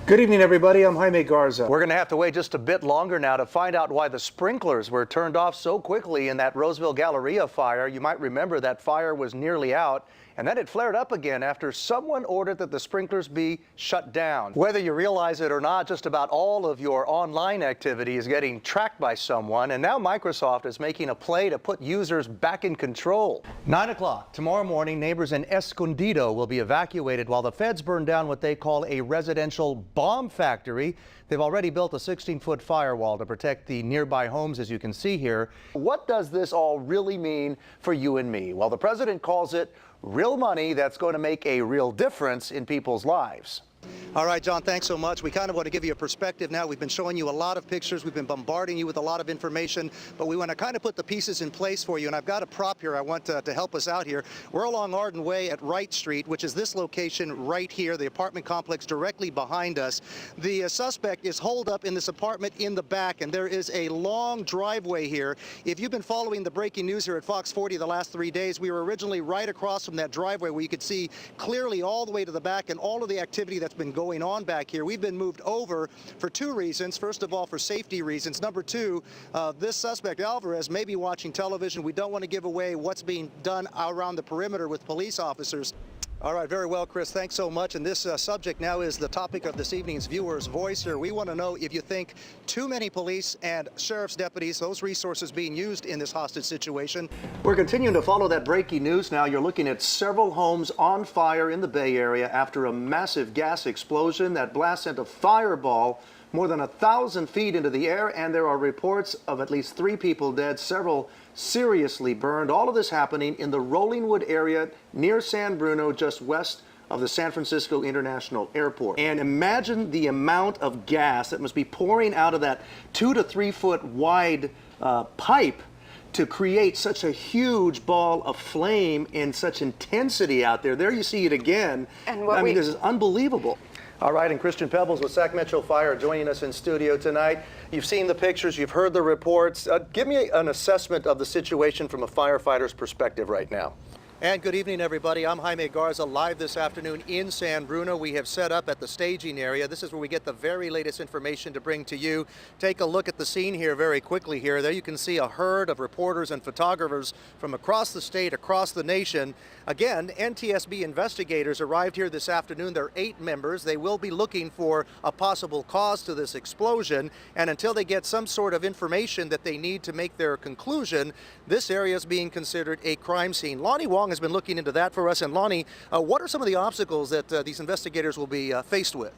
Good evening, everybody. I'm Jaime Garza. We're going to have to wait just a bit longer now to find out why the sprinklers were turned off so quickly in that Roseville Galleria fire. You might remember that fire was nearly out, and then it flared up again after someone ordered that the sprinklers be shut down. Whether you realize it or not, just about all of your online activity is getting tracked by someone, and now Microsoft is making a play to put users back in control. 9 o'clock tomorrow morning, neighbors in Escondido will be evacuated while the feds burn down what they call a residential bomb factory. They've already built a 16-foot firewall to protect the nearby homes, as you can see here. What does this all really mean for you and me? Well, the president calls it real money that's going to make a real difference in people's lives. All right, John, thanks so much. We kind of want to give you a perspective now. We've been showing you a lot of pictures. We've been bombarding you with a lot of information, but we want to kind of put the pieces in place for you. And I've got a prop here I want to help us out here. We're along Arden Way at Wright Street, which is this location right here, the apartment complex directly behind us. The suspect is holed up in this apartment in the back, and there is a long driveway here. If you've been following the breaking news here at Fox 40 the last 3 days, we were originally right across from that driveway where you could see clearly all the way to the back and all of the activity that's been going on back here. We've been moved over for two reasons. First of all, for safety reasons. Number two, this suspect, Alvarez, may be watching television. We don't want to give away what's being done around the perimeter with police officers. All right, very well, Chris. Thanks so much. And this subject now is the topic of this evening's Viewer's Voice here. We want to know if you think too many police and sheriff's deputies, those resources being used in this hostage situation. We're continuing to follow that breaking news now. You're looking at several homes on fire in the Bay Area after a massive gas explosion. That blast sent a fireball more than 1,000 feet into the air, and there are reports of at least 3 people dead, several seriously burned. All of this happening in the Rollingwood area near San Bruno, just west of the San Francisco International Airport. And imagine the amount of gas that must be pouring out of that 2 to 3 foot wide pipe to create such a huge ball of flame in such intensity out there. There you see it again. And I mean, this is unbelievable. All right, and Christian Pebbles with Sac Metro Fire joining us in studio tonight. You've seen the pictures, you've heard the reports. Give me an assessment of the situation from a firefighter's perspective right now. And good evening, everybody. I'm Jaime Garza, live this afternoon in San Bruno. We have set up at the staging area. This is where we get the very latest information to bring to you. Take a look at the scene here very quickly here. There you can see a herd of reporters and photographers from across the state, across the nation. Again, NTSB investigators arrived here this afternoon. There are 8 members. They will be looking for a possible cause to this explosion. And until they get some sort of information that they need to make their conclusion, this area is being considered a crime scene. Lonnie Wong has been looking into that for us. And Lonnie, what are some of the obstacles that these investigators will be faced with?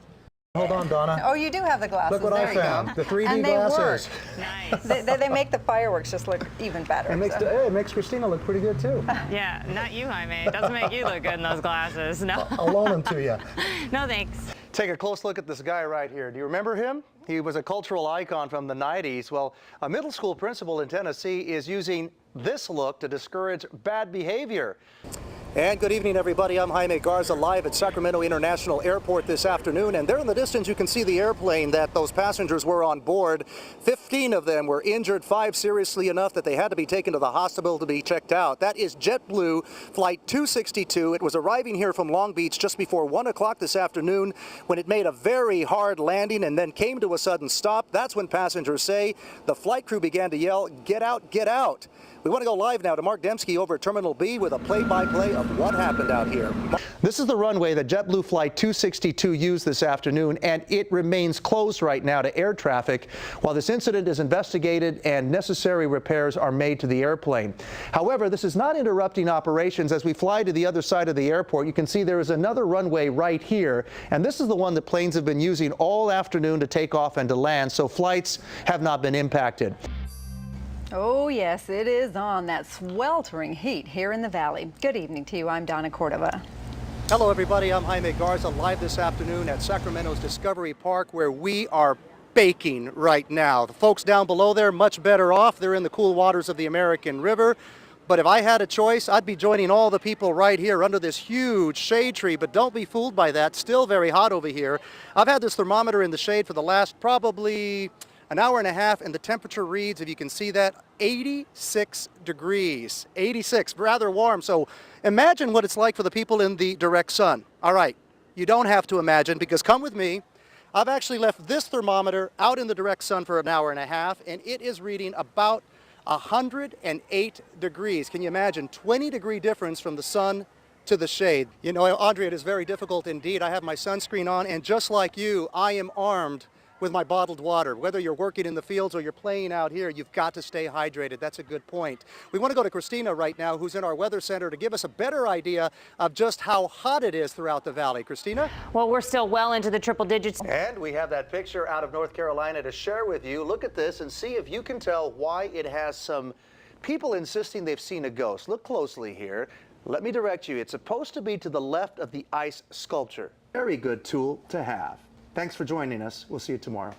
Hold on, Donna. Oh, you do have the glasses. Look what I found. The 3D and glasses. Nice. they make the fireworks just look even better. It makes Christina look pretty good, too. Yeah, not you, Jaime. It doesn't make you look good in those glasses. No. I'll loan them to you. No, thanks. Take a close look at this guy right here. Do you remember him? He was a cultural icon from the 90s. Well, a middle school principal in Tennessee is using this look to discourage bad behavior. And good evening, everybody. I'm Jaime Garza, live at Sacramento International Airport this afternoon. And there in the distance, you can see the airplane that those passengers were on board. 15 of them were injured, 5 seriously enough that they had to be taken to the hospital to be checked out. That is JetBlue Flight 262. It was arriving here from Long Beach just before 1 o'clock this afternoon when it made a very hard landing and then came to a sudden stop. That's when passengers say the flight crew began to yell, "Get out, get out." We want to go live now to Mark Dembski over at Terminal B with a play-by-play of what happened out here. This is the runway that JetBlue Flight 262 used this afternoon, and it remains closed right now to air traffic while this incident is investigated and necessary repairs are made to the airplane. However, this is not interrupting operations. As we fly to the other side of the airport, you can see there is another runway right here, and this is the one that planes have been using all afternoon to take off and to land, so flights have not been impacted. Oh, yes, it is on that sweltering heat here in the valley. Good evening to you. I'm Donna Cordova. Hello, everybody. I'm Jaime Garza, live this afternoon at Sacramento's Discovery Park, where we are baking right now. The folks down below there, much better off. They're in the cool waters of the American River. But if I had a choice, I'd be joining all the people right here under this huge shade tree. But don't be fooled by that. Still very hot over here. I've had this thermometer in the shade for the last probably an hour and a half, and the temperature reads, if you can see that, 86 degrees. 86, rather warm. So imagine what it's like for the people in the direct sun. All right, you don't have to imagine, because come with me. I've actually left this thermometer out in the direct sun for an hour and a half, and it is reading about 108 degrees. Can you imagine? 20-degree difference from the sun to the shade. You know, Audrey, it is very difficult indeed. I have my sunscreen on, and just like you, I am armed with my bottled water. Whether you're working in the fields or you're playing out here, you've got to stay hydrated. That's a good point. We want to go to Christina right now, who's in our weather center, to give us a better idea of just how hot it is throughout the valley. Christina? Well, we're still well into the triple digits. And we have that picture out of North Carolina to share with you. Look at this and see if you can tell why it has some people insisting they've seen a ghost. Look closely here. Let me direct you. It's supposed to be to the left of the ice sculpture. Very good tool to have. Thanks for joining us. We'll see you tomorrow.